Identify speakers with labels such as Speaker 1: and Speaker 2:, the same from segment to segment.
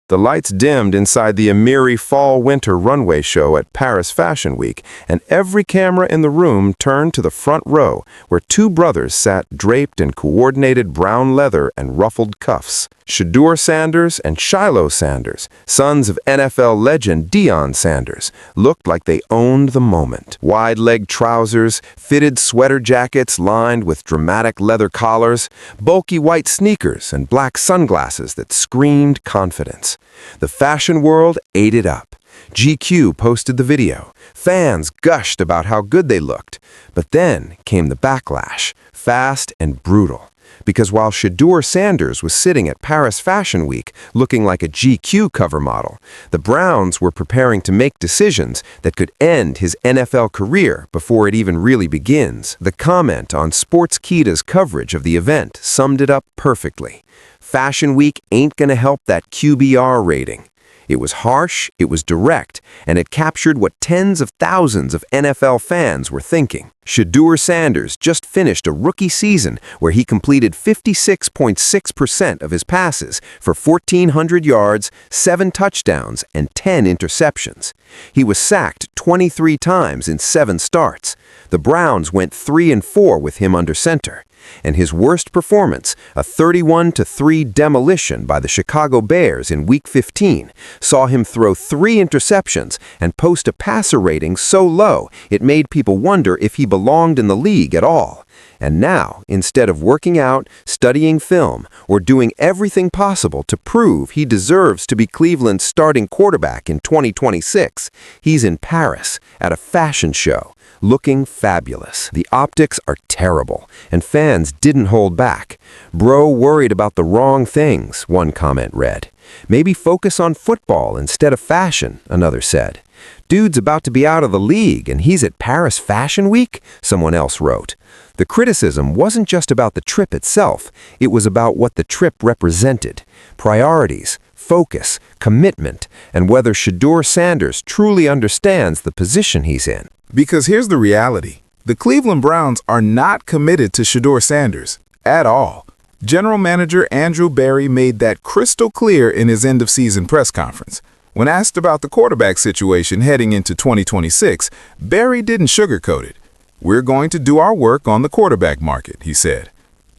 Speaker 1: The lights dimmed inside the AMIRI Fall-Winter runway show at Paris Fashion Week, and every camera in the room turned to the front row, where two brothers sat draped in coordinated brown leather and ruffled cuffs. Shedeur Sanders and Shilo Sanders, sons of NFL legend Deion Sanders, looked like they owned the moment. Wide-leg trousers, fitted sweater jackets lined with dramatic leather collars, bulky white sneakers, and black sunglasses that screamed confidence. The fashion world ate it up. GQ posted the video. Fans gushed about how good they looked. But then came the backlash, fast and brutal. Because while Shedeur Sanders was sitting at Paris Fashion Week looking like a GQ cover model, the Browns were preparing to make decisions that could end his NFL career before it even really begins. The comment on Sportskeeda's coverage of the event summed it up perfectly. Fashion Week ain't gonna help that QBR rating. It was harsh, it was direct, and it captured what tens of thousands of NFL fans were thinking. Shedeur Sanders just finished a rookie season where he completed 56.6% of his passes for 1,400 yards, 7 touchdowns, and 10 interceptions. He was sacked 23 times in 7 starts. The Browns went 3-4 with him under center. And his worst performance, a 31-3 demolition by the Chicago Bears in Week 15, saw him throw 3 interceptions and post a passer rating so low it made people wonder if he belonged in the league at all. And now, instead of working out, studying film, or doing everything possible to prove he deserves to be Cleveland's starting quarterback in 2026, he's in Paris at a fashion show, looking fabulous. The optics are terrible, and fans didn't hold back. "Bro worried about the wrong things," one comment read. "Maybe focus on football instead of fashion," another said. "Dude's about to be out of the league, and he's at Paris Fashion Week," someone else wrote. The criticism wasn't just about the trip itself, it was about what the trip represented. Priorities, focus, commitment, and whether Shedeur Sanders truly understands the position he's in.
Speaker 2: Because here's the reality. The Cleveland Browns are not committed to Shedeur Sanders at all. General Manager Andrew Berry made that crystal clear in his end-of-season press conference. When asked about the quarterback situation heading into 2026, Berry didn't sugarcoat it. "We're going to do our work on the quarterback market," he said.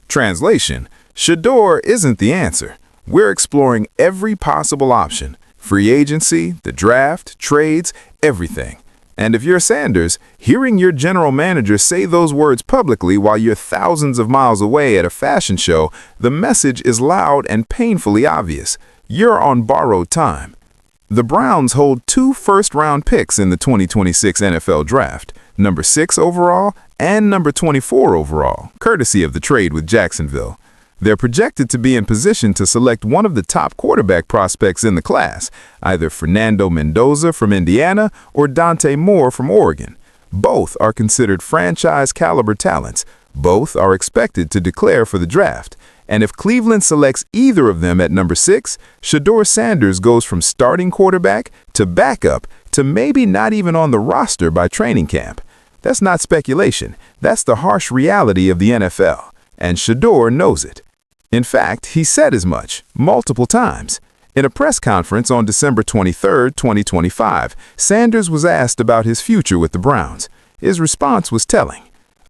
Speaker 2: Translation: Shedeur isn't the answer. We're exploring every possible option. Free agency, the draft, trades, everything. And if you're Sanders, hearing your general manager say those words publicly while you're thousands of miles away at a fashion show, the message is loud and painfully obvious. You're on borrowed time. The Browns hold 2 first-round picks in the 2026 NFL Draft, number 6 overall and number 24 overall, courtesy of the trade with Jacksonville. They're projected to be in position to select one of the top quarterback prospects in the class, either Fernando Mendoza from Indiana or Dante Moore from Oregon. Both are considered franchise-caliber talents. Both are expected to declare for the draft. And if Cleveland selects either of them at number 6, Shedeur Sanders goes from starting quarterback to backup to maybe not even on the roster by training camp. That's not speculation. That's the harsh reality of the NFL. And Shedeur knows it. In fact, he said as much, multiple times. In a press conference on December 23, 2025, Sanders was asked about his future with the Browns. His response was telling.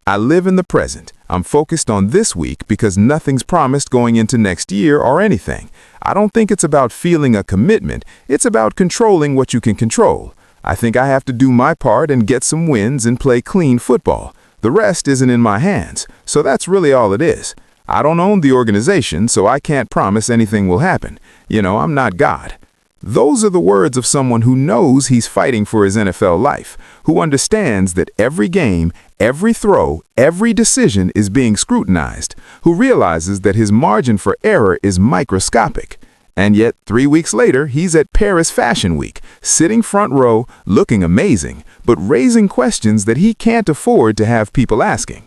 Speaker 2: "I live in the present. I'm focused on this week because nothing's promised going into next year or anything. I don't think it's about feeling a commitment. It's about controlling what you can control. I think I have to do my part and get some wins and play clean football. The rest isn't in my hands, so that's really all it is. I don't own the organization, so I can't promise anything will happen. I'm not God." Those are the words of someone who knows he's fighting for his NFL life, who understands that every game, every throw, every decision is being scrutinized, who realizes that his margin for error is microscopic. And yet, 3 weeks later, he's at Paris Fashion Week, sitting front row, looking amazing, but raising questions that he can't afford to have people asking.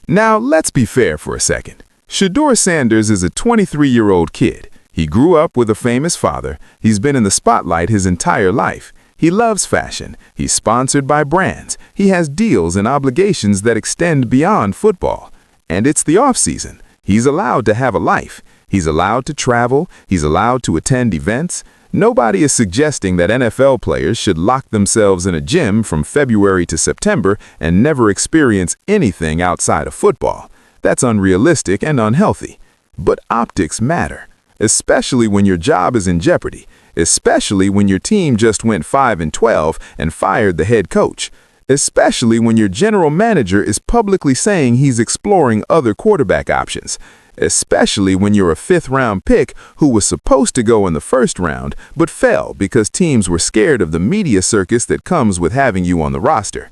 Speaker 2: Now, let's be fair for a second. Shedeur Sanders is a 23-year-old kid. He grew up with a famous father. He's been in the spotlight his entire life. He loves fashion. He's sponsored by brands. He has deals and obligations that extend beyond football. And it's the off-season. He's allowed to have a life. He's allowed to travel. He's allowed to attend events. Nobody is suggesting that NFL players should lock themselves in a gym from February to September and never experience anything outside of football. That's unrealistic and unhealthy. But optics matter, especially when your job is in jeopardy, especially when your team just went 5-12 and fired the head coach, especially when your general manager is publicly saying he's exploring other quarterback options, especially when you're a fifth-round pick who was supposed to go in the first round but fell because teams were scared of the media circus that comes with having you on the roster.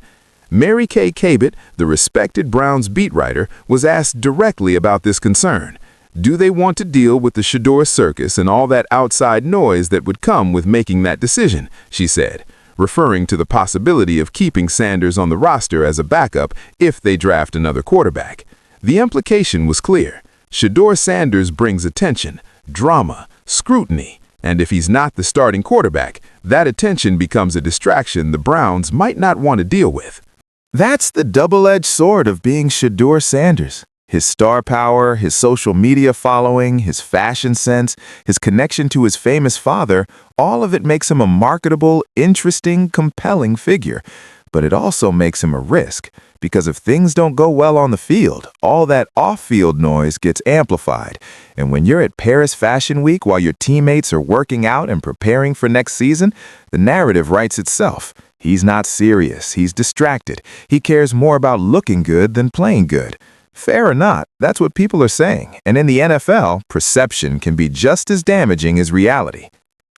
Speaker 2: Mary Kay Cabot, the respected Browns beat writer, was asked directly about this concern. Do they want to deal with the Shedeur circus and all that outside noise that would come with making that decision, she said, referring to the possibility of keeping Sanders on the roster as a backup if they draft another quarterback. The implication was clear. Shedeur Sanders brings attention, drama, scrutiny, and if he's not the starting quarterback, that attention becomes a distraction the Browns might not want to deal with.
Speaker 1: That's the double-edged sword of being Shedeur Sanders. His star power, his social media following, his fashion sense, his connection to his famous father, all of it makes him a marketable, interesting, compelling figure. But it also makes him a risk, because if things don't go well on the field, all that off-field noise gets amplified. And when you're at Paris Fashion Week while your teammates are working out and preparing for next season, the narrative writes itself. He's not serious, he's distracted. He cares more about looking good than playing good. Fair or not, that's what people are saying, and in the NFL, perception can be just as damaging as reality.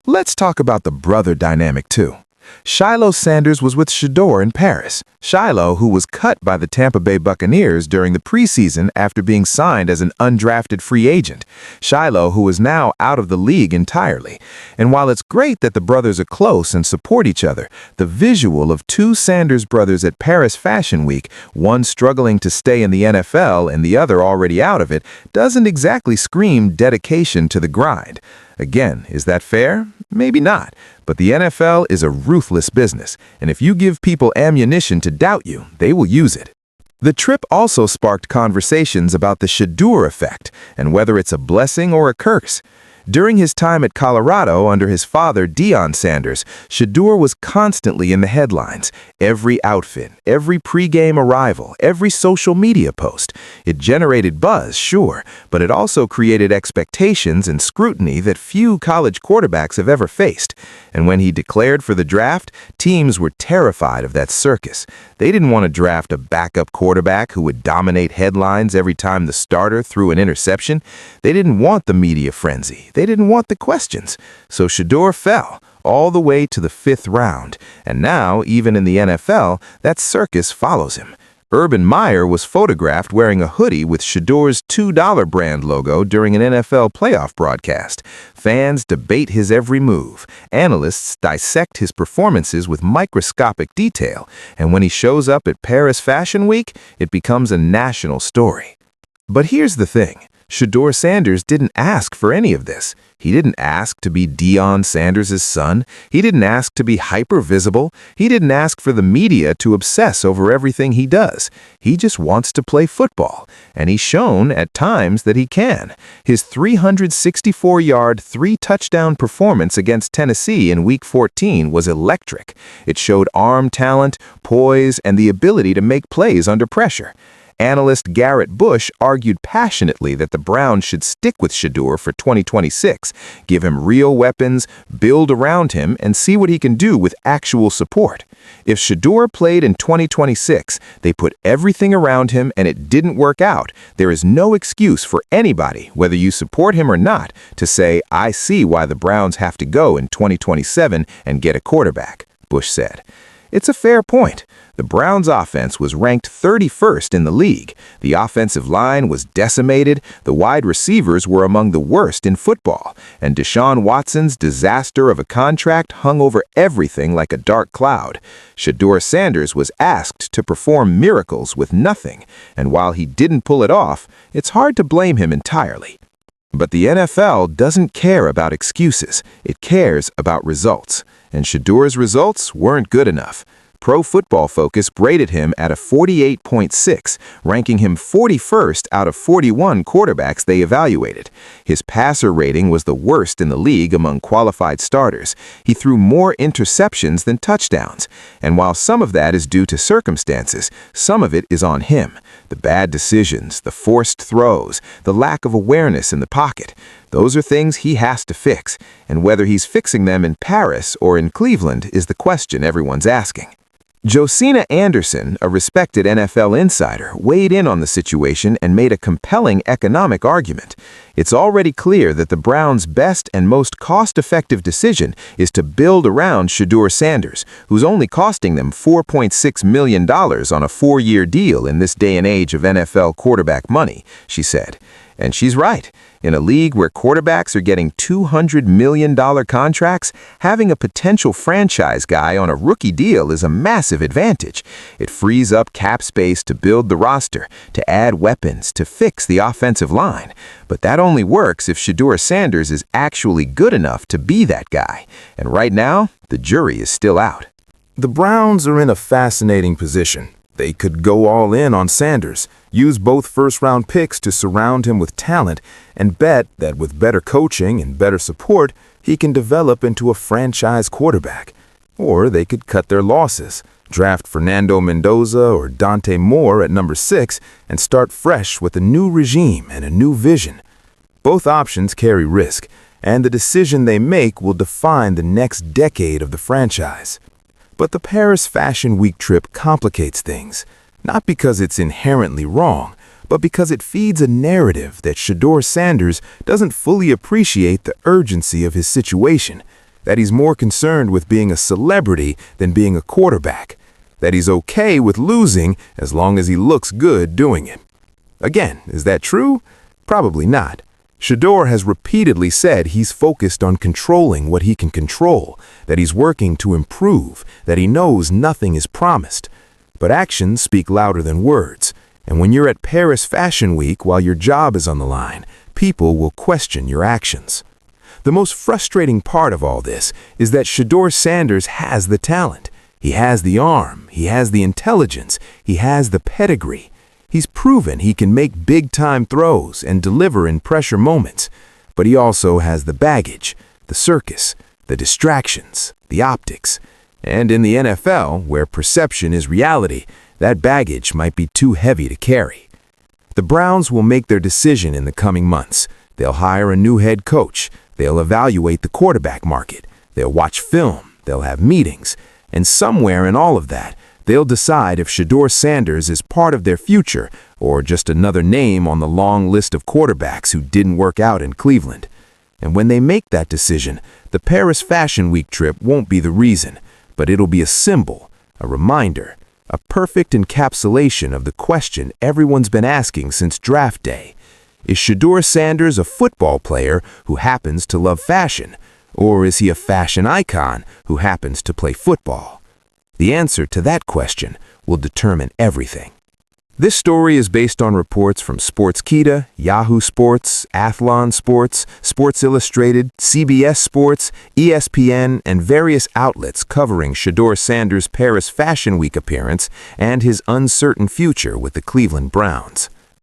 Speaker 1: Let's talk about the brother dynamic too. Shilo Sanders was with Shedeur in Paris. Shilo, who was cut by the Tampa Bay Buccaneers during the preseason after being signed as an undrafted free agent. Shilo, who is now out of the league entirely. And while it's great that the brothers are close and support each other, the visual of two Sanders brothers at Paris Fashion Week, one struggling to stay in the NFL and the other already out of it, doesn't exactly scream dedication to the grind. Again, is that fair? Maybe not. But the NFL is a ruthless business, and if you give people ammunition to doubt you, they will use it. The trip also sparked conversations about the Shedeur effect and whether it's a blessing or a curse. During his time at Colorado under his father, Deion Sanders, Shedeur was constantly in the headlines. Every outfit, every pregame arrival, every social media post. It generated buzz, sure, but it also created expectations and scrutiny that few college quarterbacks have ever faced. And when he declared for the draft, teams were terrified of that circus. They didn't want to draft a backup quarterback who would dominate headlines every time the starter threw an interception. They didn't want the media frenzy. They didn't want the questions. So Shedeur fell all the way to the 5th round. And now, even in the NFL, that circus follows him. Urban Meyer was photographed wearing a hoodie with Shedeur's $2 brand logo during an NFL playoff broadcast. Fans debate his every move. Analysts dissect his performances with microscopic detail. And when he shows up at Paris Fashion Week, it becomes a national story. But here's the thing. Shedeur Sanders didn't ask for any of this. He didn't ask to be Deion Sanders' son. He didn't ask to be hyper-visible. He didn't ask for the media to obsess over everything he does. He just wants to play football, and he's shown at times that he can. His 364-yard, 3-touchdown performance against Tennessee in Week 14 was electric. It showed arm talent, poise, and the ability to make plays under pressure. Analyst Garrett Bush argued passionately that the Browns should stick with Shedeur for 2026, give him real weapons, build around him, and see what he can do with actual support. If Shedeur played in 2026, they put everything around him and it didn't work out, there is no excuse for anybody, whether you support him or not, to say, I see why the Browns have to go in 2027 and get a quarterback, Bush said. It's a fair point. The Browns' offense was ranked 31st in the league. The offensive line was decimated, the wide receivers were among the worst in football, and Deshaun Watson's disaster of a contract hung over everything like a dark cloud. Shedeur Sanders was asked to perform miracles with nothing, and while he didn't pull it off, it's hard to blame him entirely. But the NFL doesn't care about excuses. It cares about results. And Shedeur's results weren't good enough. Pro Football Focus graded him at a 48.6, ranking him 41st out of 41 quarterbacks they evaluated. His passer rating was the worst in the league among qualified starters. He threw more interceptions than touchdowns. And while some of that is due to circumstances, some of it is on him. The bad decisions, the forced throws, the lack of awareness in the pocket. Those are things he has to fix, and whether he's fixing them in Paris or in Cleveland is the question everyone's asking. Josina Anderson, a respected NFL insider, weighed in on the situation and made a compelling economic argument. It's already clear that the Browns' best and most cost-effective decision is to build around Shedeur Sanders, who's only costing them $4.6 million on a 4-year deal in this day and age of NFL quarterback money, she said. And she's right. In a league where quarterbacks are getting $200 million contracts, having a potential franchise guy on a rookie deal is a massive advantage. It frees up cap space to build the roster, to add weapons, to fix the offensive line. But that only works if Shedeur Sanders is actually good enough to be that guy. And right now, the jury is still out.
Speaker 2: The Browns are in a fascinating position. They could go all in on Sanders, use both first-round picks to surround him with talent, and bet that with better coaching and better support, he can develop into a franchise quarterback. Or they could cut their losses, draft Fernando Mendoza or Dante Moore at number 6, and start fresh with a new regime and a new vision. Both options carry risk, and the decision they make will define the next decade of the franchise. But the Paris Fashion Week trip complicates things, not because it's inherently wrong, but because it feeds a narrative that Shedeur Sanders doesn't fully appreciate the urgency of his situation, that he's more concerned with being a celebrity than being a quarterback, that he's okay with losing as long as he looks good doing it. Again, is that true? Probably not. Shedeur has repeatedly said he's focused on controlling what he can control, that he's working to improve, that he knows nothing is promised. But actions speak louder than words, and when you're at Paris Fashion Week while your job is on the line, people will question your actions. The most frustrating part of all this is that Shedeur Sanders has the talent. He has the arm, he has the intelligence, he has the pedigree. He's proven he can make big-time throws and deliver in pressure moments, but he also has the baggage, the circus, the distractions, the optics. And in the NFL, where perception is reality, that baggage might be too heavy to carry. The Browns will make their decision in the coming months. They'll hire a new head coach. They'll evaluate the quarterback market. They'll watch film. They'll have meetings. And somewhere in all of that, they'll decide if Shedeur Sanders is part of their future or just another name on the long list of quarterbacks who didn't work out in Cleveland. And when they make that decision, the Paris Fashion Week trip won't be the reason, but it'll be a symbol, a reminder, a perfect encapsulation of the question everyone's been asking since draft day. Is Shedeur Sanders a football player who happens to love fashion, or is he a fashion icon who happens to play football? The answer to that question will determine everything. This story is based on reports from Sportskeeda, Yahoo Sports, Athlon Sports, Sports Illustrated, CBS Sports, ESPN, and various outlets covering Shedeur Sanders' Paris Fashion Week appearance and his uncertain future with the Cleveland Browns.